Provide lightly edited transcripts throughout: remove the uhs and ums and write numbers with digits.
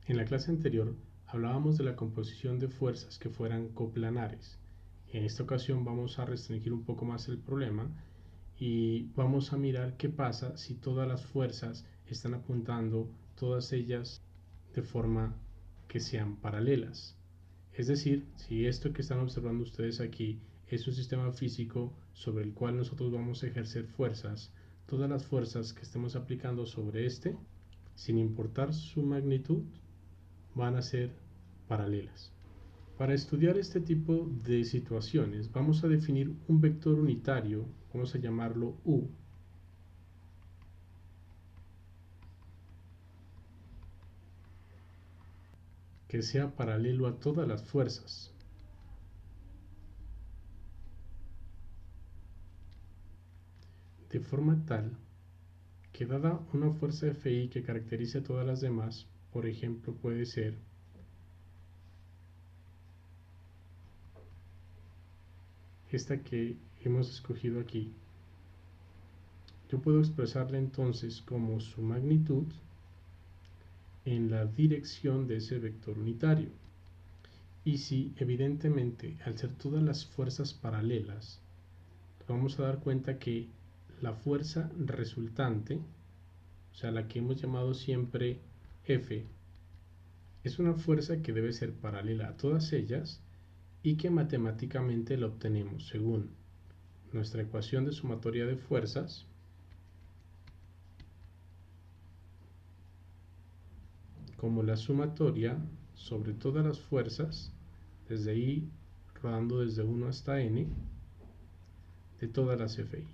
En la clase anterior hablábamos de la composición de fuerzas que fueran coplanares. En esta ocasión vamos a restringir un poco más el problema y vamos a mirar qué pasa si todas las fuerzas están apuntando, todas ellas de forma que sean paralelas. Es decir, si esto que están observando ustedes aquí es un sistema físico sobre el cual nosotros vamos a ejercer fuerzas, todas las fuerzas que estemos aplicando sobre este, sin importar su magnitud, van a ser paralelas. Para estudiar este tipo de situaciones vamos a definir un vector unitario, vamos a llamarlo U, que sea paralelo a todas las fuerzas. De forma tal que dada una fuerza Fi que caracterice a todas las demás, por ejemplo puede ser esta que hemos escogido aquí, yo puedo expresarla entonces como su magnitud en la dirección de ese vector unitario. Y si evidentemente al ser todas las fuerzas paralelas, vamos a dar cuenta que la fuerza resultante, o sea la que hemos llamado siempre F, es una fuerza que debe ser paralela a todas ellas y que matemáticamente la obtenemos según nuestra ecuación de sumatoria de fuerzas como la sumatoria sobre todas las fuerzas, desde I rodando desde 1 hasta n, de todas las Fi.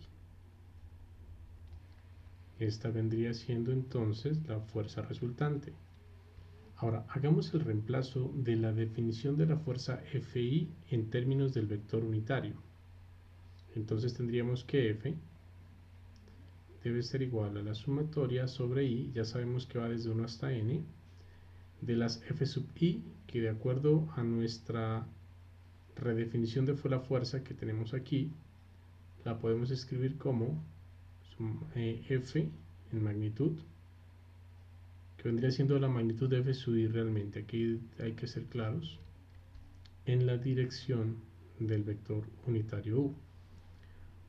Esta vendría siendo entonces la fuerza resultante. Ahora, hagamos el reemplazo de la definición de la fuerza Fi en términos del vector unitario. Entonces tendríamos que F debe ser igual a la sumatoria sobre I, ya sabemos que va desde 1 hasta n, de las F sub I, que de acuerdo a nuestra redefinición de la fuerza que tenemos aquí, la podemos escribir como F en magnitud, que vendría siendo la magnitud de F sub I realmente, aquí hay que ser claros, en la dirección del vector unitario U.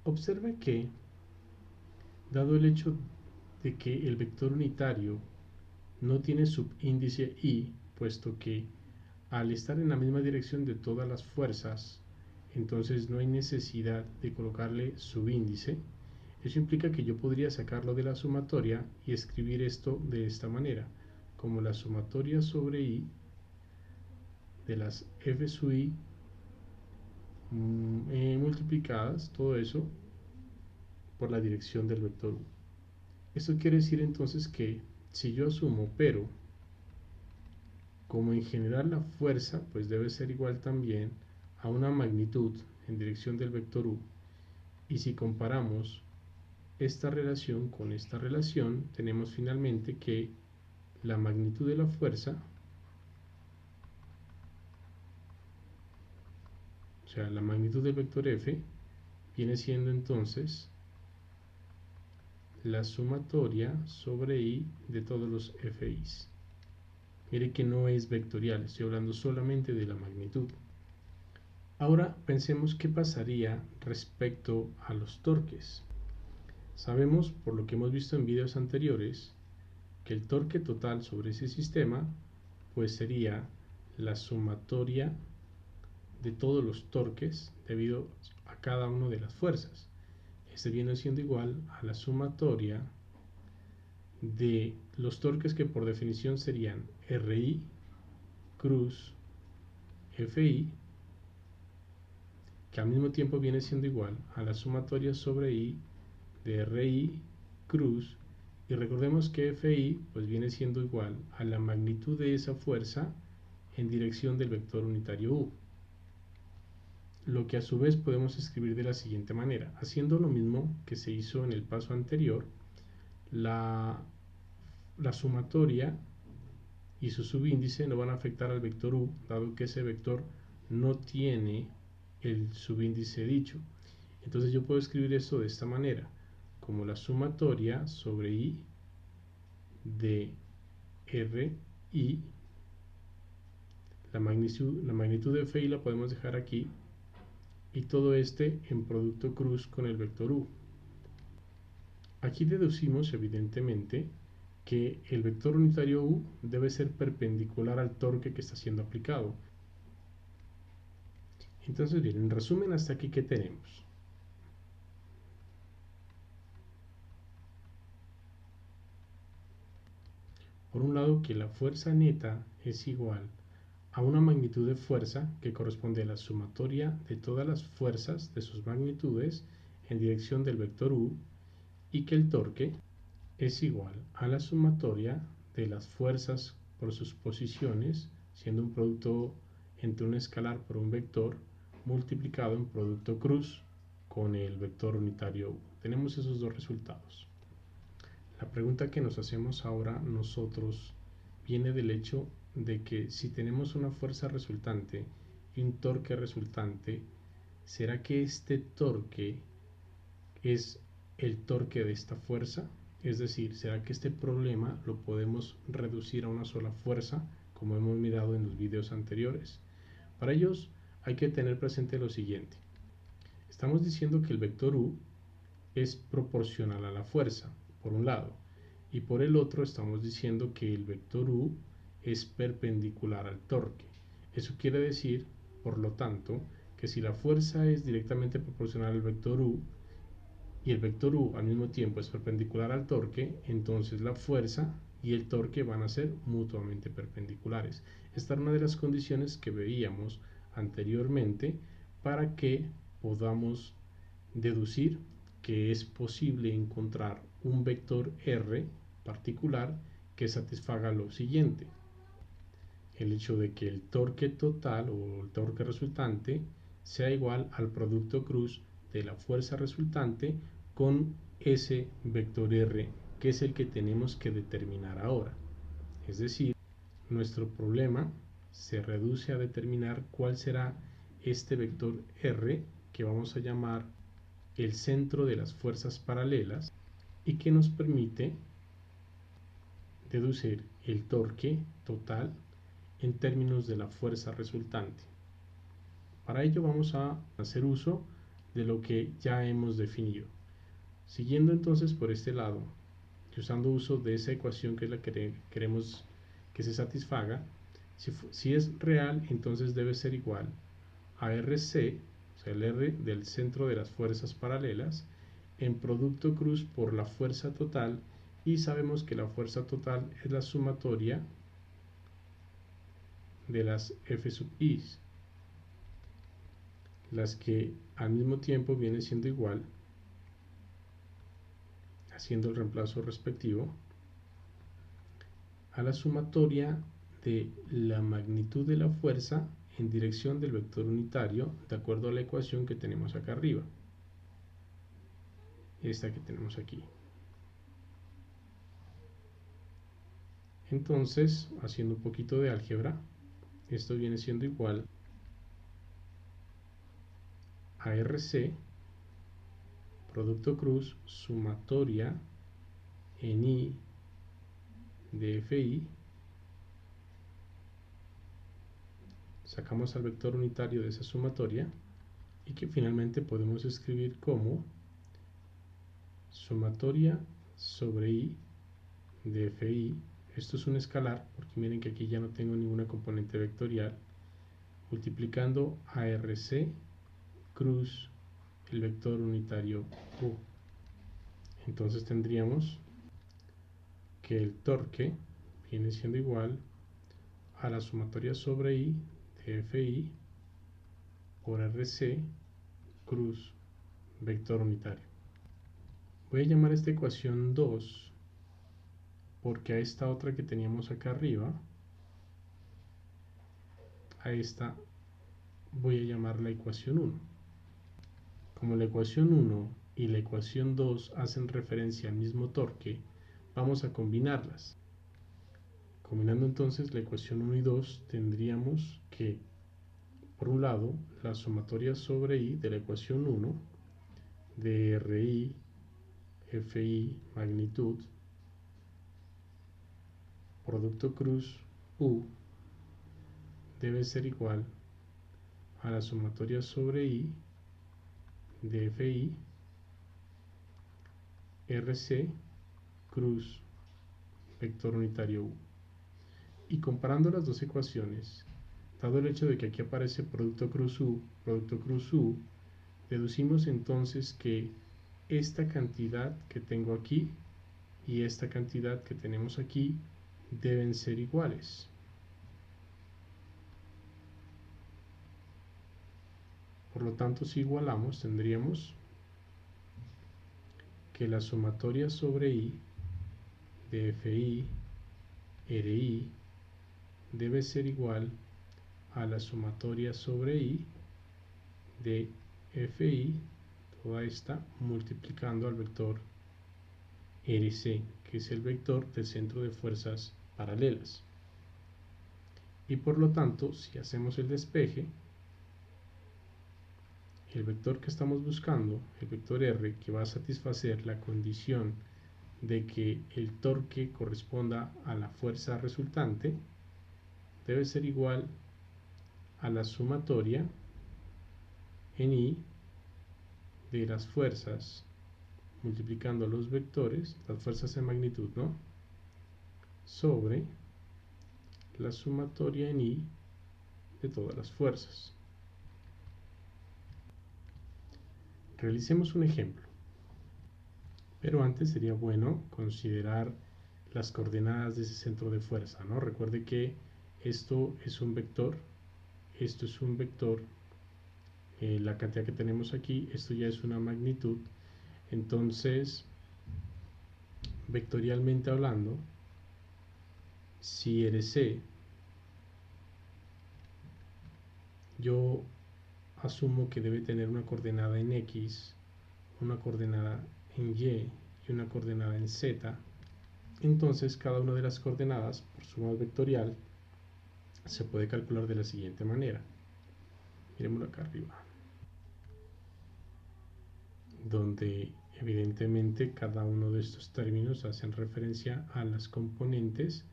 Observe que, dado el hecho de que el vector unitario no tiene subíndice I, puesto que al estar en la misma dirección de todas las fuerzas, entonces no hay necesidad de colocarle subíndice. Eso implica que yo podría sacarlo de la sumatoria y escribir esto de esta manera, como la sumatoria sobre I de las F sub I multiplicadas, todo eso, por la dirección del vector U. Esto quiere decir entonces que si yo asumo, pero como en general la fuerza pues debe ser igual también a una magnitud en dirección del vector U, y si comparamos esta relación con esta relación, tenemos finalmente que la magnitud de la fuerza, o sea, la magnitud del vector F, viene siendo entonces la sumatoria sobre I de todos los Fi's. Mire que no es vectorial, estoy hablando solamente de la magnitud. Ahora pensemos qué pasaría respecto a los torques. Sabemos, por lo que hemos visto en videos anteriores, que el torque total sobre ese sistema pues sería la sumatoria de todos los torques debido a cada una de las fuerzas. Este viene siendo igual a la sumatoria de los torques que por definición serían RI cruz FI, que al mismo tiempo viene siendo igual a la sumatoria sobre I de RI cruz, y recordemos que FI pues viene siendo igual a la magnitud de esa fuerza en dirección del vector unitario U, lo que a su vez podemos escribir de la siguiente manera, haciendo lo mismo que se hizo en el paso anterior. La sumatoria y su subíndice no van a afectar al vector U, dado que ese vector no tiene el subíndice dicho. Entonces yo puedo escribir esto de esta manera, como la sumatoria sobre I de RI La magnitud de FI la podemos dejar aquí y todo este en producto cruz con el vector U. Aquí deducimos evidentemente que el vector unitario U debe ser perpendicular al torque que está siendo aplicado. Entonces, bien, en resumen, hasta aquí, ¿qué tenemos? Por un lado, que la fuerza neta es igual a una magnitud de fuerza que corresponde a la sumatoria de todas las fuerzas de sus magnitudes en dirección del vector U, y que el torque es igual a la sumatoria de las fuerzas por sus posiciones, siendo un producto entre un escalar por un vector multiplicado en producto cruz con el vector unitario U. Tenemos esos dos resultados. La pregunta que nos hacemos ahora nosotros viene del hecho de que si tenemos una fuerza resultante y un torque resultante, ¿será que este torque es el torque de esta fuerza? Es decir, ¿será que este problema lo podemos reducir a una sola fuerza, como hemos mirado en los videos anteriores? Para ellos hay que tener presente lo siguiente. Estamos diciendo que el vector U es proporcional a la fuerza, por un lado, y por el otro estamos diciendo que el vector U es perpendicular al torque. Eso quiere decir, por lo tanto, que si la fuerza es directamente proporcional al vector U y el vector U al mismo tiempo es perpendicular al torque, entonces la fuerza y el torque van a ser mutuamente perpendiculares. Esta era una de las condiciones que veíamos anteriormente para que podamos deducir que es posible encontrar un vector R particular que satisfaga lo siguiente: el hecho de que el torque total o el torque resultante sea igual al producto cruz de la fuerza resultante con ese vector R, que es el que tenemos que determinar ahora. Es decir, nuestro problema se reduce a determinar cuál será este vector R, que vamos a llamar el centro de las fuerzas paralelas, y que nos permite deducir el torque total en términos de la fuerza resultante. Para ello vamos a hacer uso de lo que ya hemos definido. Siguiendo entonces por este lado y usando uso de esa ecuación que es la que queremos que se satisfaga, si es real, entonces debe ser igual a RC, o sea, el R del centro de las fuerzas paralelas, en producto cruz por la fuerza total, y sabemos que la fuerza total es la sumatoria de las F sub I, las que al mismo tiempo viene siendo igual, haciendo el reemplazo respectivo, a la sumatoria de la magnitud de la fuerza en dirección del vector unitario, de acuerdo a la ecuación que tenemos acá arriba, esta que tenemos aquí. Entonces, haciendo un poquito de álgebra, esto viene siendo igual a RC, producto cruz, sumatoria en I de FI, sacamos al vector unitario de esa sumatoria, y que finalmente podemos escribir como sumatoria sobre I de FI. Esto es un escalar, porque miren que aquí ya no tengo ninguna componente vectorial, multiplicando a RC cruz el vector unitario U. Entonces tendríamos que el torque viene siendo igual a la sumatoria sobre I de FI por RC cruz vector unitario. Voy a llamar esta ecuación 2 porque a esta otra que teníamos acá arriba, a esta voy a llamar la ecuación 1. Como la ecuación 1 y la ecuación 2 hacen referencia al mismo torque, vamos a combinarlas. Combinando entonces la ecuación 1 y 2, tendríamos que, por un lado, la sumatoria sobre I de la ecuación 1 de RI, FI, magnitud, producto cruz U debe ser igual a la sumatoria sobre I de FI RC cruz vector unitario U. Y comparando las dos ecuaciones, dado el hecho de que aquí aparece producto cruz U, deducimos entonces que esta cantidad que tengo aquí y esta cantidad que tenemos aquí deben ser iguales. Por lo tanto, si igualamos, tendríamos que la sumatoria sobre I de FI RI debe ser igual a la sumatoria sobre I de FI, toda esta multiplicando al vector RC, que es el vector del centro de fuerzas paralelas. Y por lo tanto, si hacemos el despeje, el vector que estamos buscando, el vector R, que va a satisfacer la condición de que el torque corresponda a la fuerza resultante, debe ser igual a la sumatoria en I de las fuerzas multiplicando los vectores, las fuerzas en magnitud, ¿no? Sobre la sumatoria en I de todas las fuerzas. Realicemos un ejemplo, pero antes sería bueno considerar las coordenadas de ese centro de fuerza, ¿no? Recuerde que esto es un vector, esto es un vector, la cantidad que tenemos aquí, esto ya es una magnitud, entonces, vectorialmente hablando, si RC, yo asumo que debe tener una coordenada en X, una coordenada en Y y una coordenada en Z, entonces cada una de las coordenadas por suma vectorial se puede calcular de la siguiente manera. Miremoslo acá arriba, donde evidentemente cada uno de estos términos hacen referencia a las componentes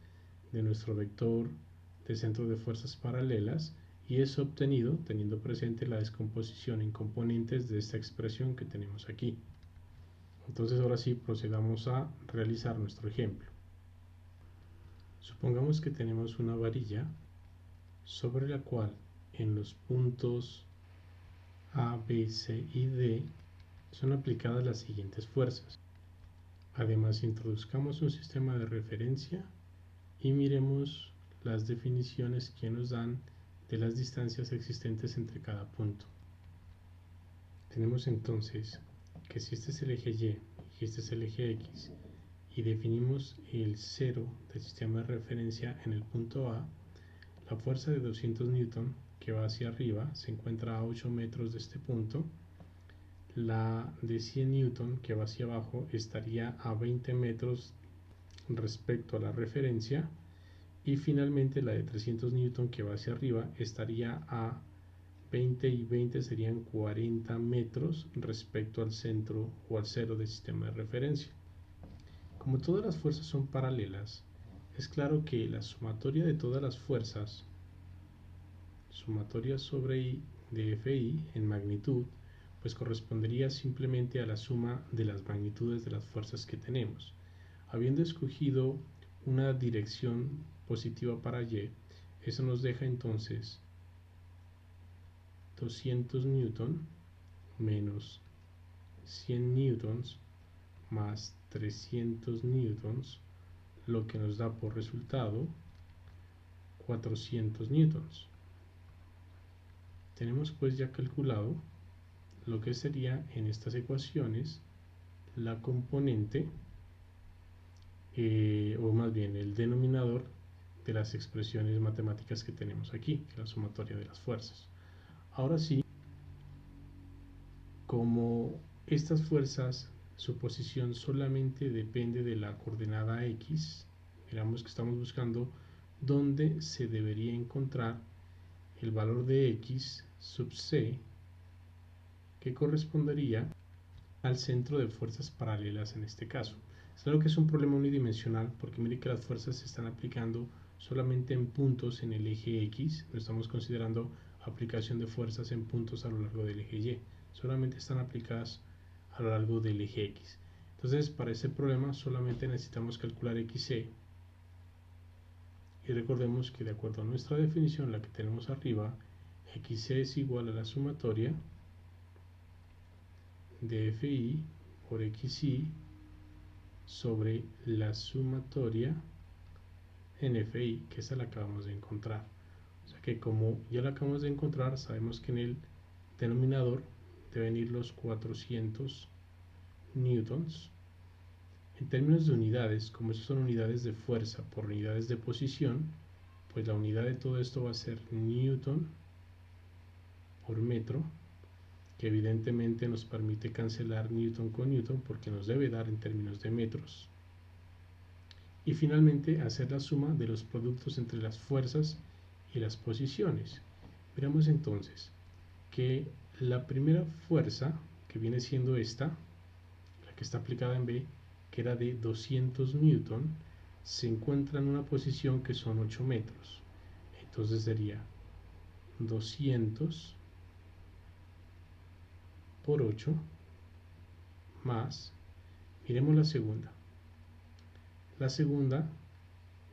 de nuestro vector de centro de fuerzas paralelas, y es obtenido teniendo presente la descomposición en componentes de esta expresión que tenemos aquí. Entonces ahora sí procedamos a realizar nuestro ejemplo. Supongamos que tenemos una varilla sobre la cual en los puntos A, B, C y D son aplicadas las siguientes fuerzas. Además, introduzcamos un sistema de referencia y miremos las definiciones que nos dan de las distancias existentes entre cada punto. Tenemos entonces que si este es el eje Y y este es el eje X y definimos el cero del sistema de referencia en el punto A, la fuerza de 200 Newton que va hacia arriba se encuentra a 8 metros de este punto, la de 100 Newton que va hacia abajo estaría a 20 metros respecto a la referencia, y finalmente la de 300 Newton que va hacia arriba estaría a 20 y 20 serían 40 metros respecto al centro o al cero del sistema de referencia. Como todas las fuerzas son paralelas, es claro que la sumatoria de todas las fuerzas, sumatoria sobre I de FI en magnitud, pues correspondería simplemente a la suma de las magnitudes de las fuerzas que tenemos. Habiendo escogido una dirección positiva para Y, eso nos deja entonces 200 newton menos 100 newtons más 300 newtons, lo que nos da por resultado 400 newtons. Tenemos pues ya calculado lo que sería en estas ecuaciones la componente, o más bien el denominador de las expresiones matemáticas que tenemos aquí, que es la sumatoria de las fuerzas. Ahora sí, como estas fuerzas, su posición solamente depende de la coordenada X, miramos que estamos buscando dónde se debería encontrar el valor de X sub C, que correspondería al centro de fuerzas paralelas en este caso. Es claro que es un problema unidimensional porque mire que las fuerzas se están aplicando solamente en puntos en el eje X, no estamos considerando aplicación de fuerzas en puntos a lo largo del eje Y, solamente están aplicadas a lo largo del eje X. Entonces, para este problema solamente necesitamos calcular XC, y recordemos que de acuerdo a nuestra definición, la que tenemos arriba, XC es igual a la sumatoria de FI por XI sobre la sumatoria en FI, que esa la acabamos de encontrar. O sea que como ya la acabamos de encontrar, sabemos que en el denominador deben ir los 400 newtons. En términos de unidades, como esas son unidades de fuerza por unidades de posición, pues la unidad de todo esto va a ser newton por metro, que evidentemente nos permite cancelar newton con newton porque nos debe dar en términos de metros. Y finalmente hacer la suma de los productos entre las fuerzas y las posiciones. Veremos entonces que la primera fuerza, que viene siendo esta, la que está aplicada en B, que era de 200 newton, se encuentra en una posición que son 8 metros. Entonces sería 200 por 8 más, miremos la segunda. La segunda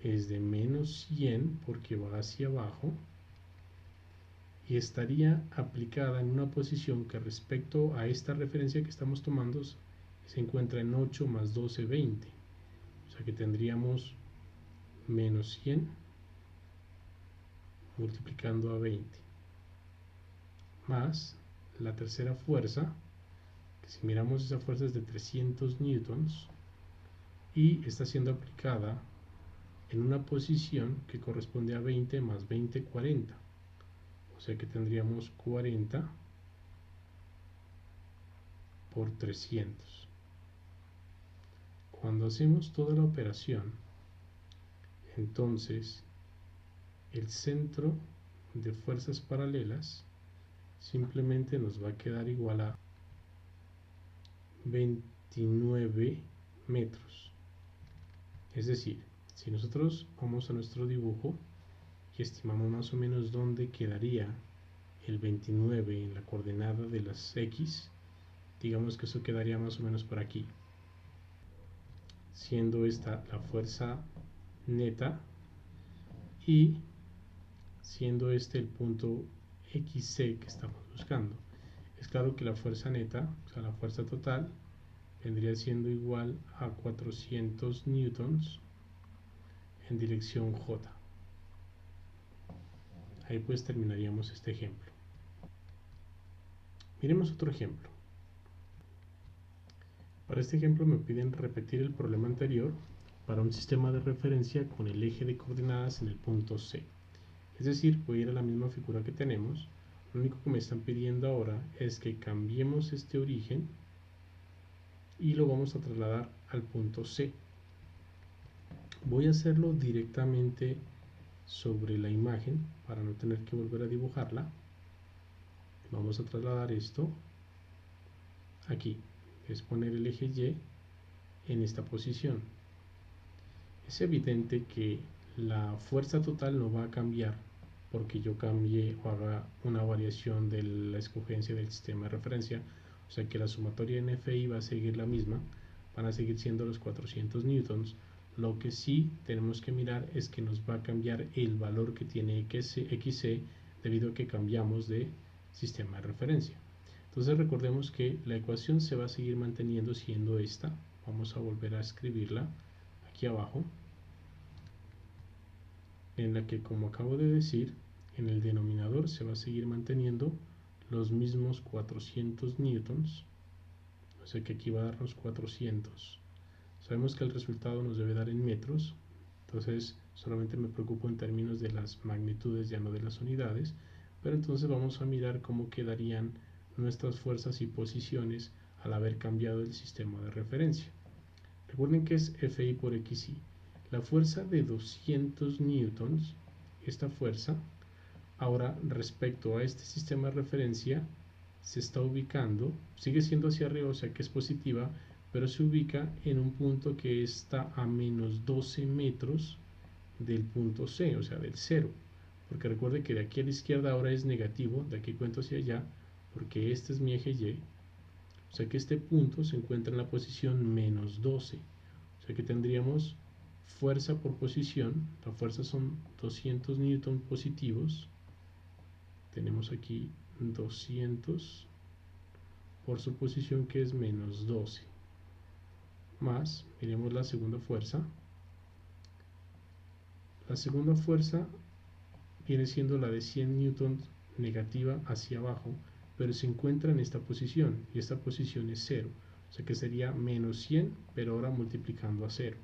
es de menos 100 porque va hacia abajo y estaría aplicada en una posición que respecto a esta referencia que estamos tomando se encuentra en 8 más 12, 20. O sea que tendríamos menos 100 multiplicando a 20 más la tercera fuerza, que si miramos esa fuerza es de 300 newtons y está siendo aplicada en una posición que corresponde a 20 más 20, 40. O sea que tendríamos 40 por 300. Cuando hacemos toda la operación, entonces el centro de fuerzas paralelas simplemente nos va a quedar igual a 29 metros. Es decir, si nosotros vamos a nuestro dibujo y estimamos más o menos dónde quedaría el 29 en la coordenada de las X, digamos que eso quedaría más o menos por aquí, siendo esta la fuerza neta y siendo este el punto XC que estamos buscando. Es claro que la fuerza neta, o sea la fuerza total, vendría siendo igual a 400 newtons en dirección J. Ahí pues terminaríamos este ejemplo. Miremos otro ejemplo. Para este ejemplo me piden repetir el problema anterior para un sistema de referencia con el eje de coordenadas en el punto C. Es decir, voy a ir a la misma figura que tenemos. Lo único que me están pidiendo ahora es que cambiemos este origen y lo vamos a trasladar al punto C. Voy a hacerlo directamente sobre la imagen para no tener que volver a dibujarla. Vamos a trasladar esto aquí, es poner el eje Y en esta posición. Es evidente que la fuerza total no va a cambiar porque yo cambie o haga una variación de la escogencia del sistema de referencia, o sea que la sumatoria en FI va a seguir la misma, van a seguir siendo los 400 newtons. Lo que sí tenemos que mirar es que nos va a cambiar el valor que tiene XC debido a que cambiamos de sistema de referencia. Entonces recordemos que la ecuación se va a seguir manteniendo siendo esta. Vamos a volver a escribirla aquí abajo, en la que, como acabo de decir, en el denominador se va a seguir manteniendo los mismos 400 newtons, o sea que aquí va a darnos 400. Sabemos que el resultado nos debe dar en metros, entonces solamente me preocupo en términos de las magnitudes, ya no de las unidades, pero entonces vamos a mirar cómo quedarían nuestras fuerzas y posiciones al haber cambiado el sistema de referencia. Recuerden que es FI por XI. La fuerza de 200 newtons, esta fuerza, ahora respecto a este sistema de referencia, se está ubicando, sigue siendo hacia arriba, o sea que es positiva, pero se ubica en un punto que está a menos 12 metros del punto C, o sea, del 0. Porque recuerde que de aquí a la izquierda ahora es negativo, de aquí cuento hacia allá, porque este es mi eje Y. O sea que este punto se encuentra en la posición menos 12. O sea que tendríamos fuerza por posición. La fuerza son 200 newton positivos. Tenemos aquí 200 por su posición, que es menos 12. Más, miremos la segunda fuerza. La segunda fuerza viene siendo la de 100 newtons negativa hacia abajo, pero se encuentra en esta posición, y esta posición es 0. O sea que sería menos 100, pero ahora multiplicando a 0.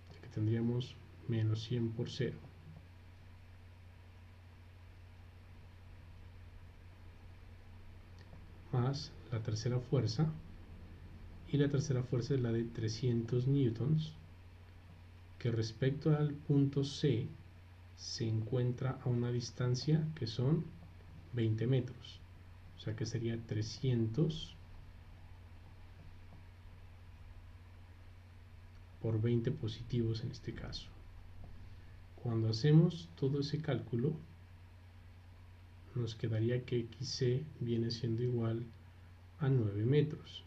O sea que tendríamos menos 100 por 0. Más la tercera fuerza, y la tercera fuerza es la de 300 newtons, que respecto al punto C se encuentra a una distancia que son 20 metros. O sea que sería 300 por 20 positivos en este caso. Cuando hacemos todo ese cálculo, nos quedaría que XC viene siendo igual a 9 metros.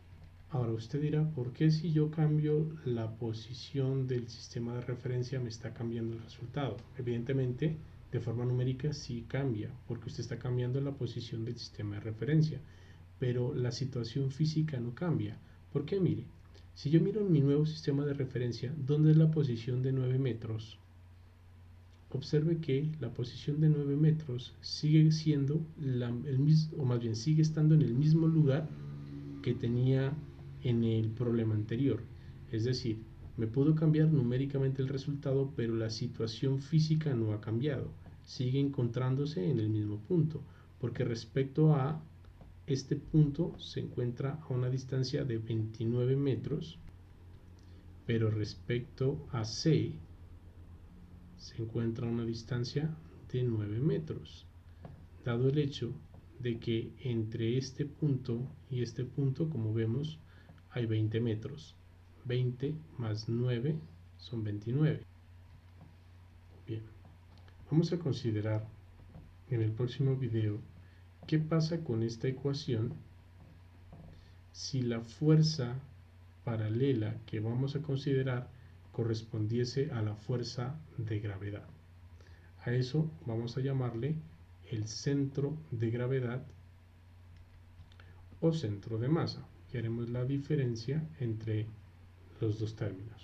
Ahora usted dirá, ¿por qué si yo cambio la posición del sistema de referencia me está cambiando el resultado? Evidentemente, de forma numérica sí cambia, porque usted está cambiando la posición del sistema de referencia, pero la situación física no cambia. ¿Por qué? Mire, si yo miro en mi nuevo sistema de referencia, ¿dónde es la posición de 9 metros? Observe que la posición de 9 metros sigue siendo el mismo, o más bien sigue estando en el mismo lugar que tenía en el problema anterior. Es decir, me pudo cambiar numéricamente el resultado, pero la situación física no ha cambiado. Sigue encontrándose en el mismo punto, porque respecto a este punto se encuentra a una distancia de 29 metros, pero respecto a C se encuentra a una distancia de 9 metros, dado el hecho de que entre este punto y este punto, como vemos, hay 20 metros. 20 más 9 son 29. Bien, vamos a considerar en el próximo video qué pasa con esta ecuación si la fuerza paralela que vamos a considerar correspondiese a la fuerza de gravedad. A eso vamos a llamarle el centro de gravedad o centro de masa, y haremos la diferencia entre los dos términos.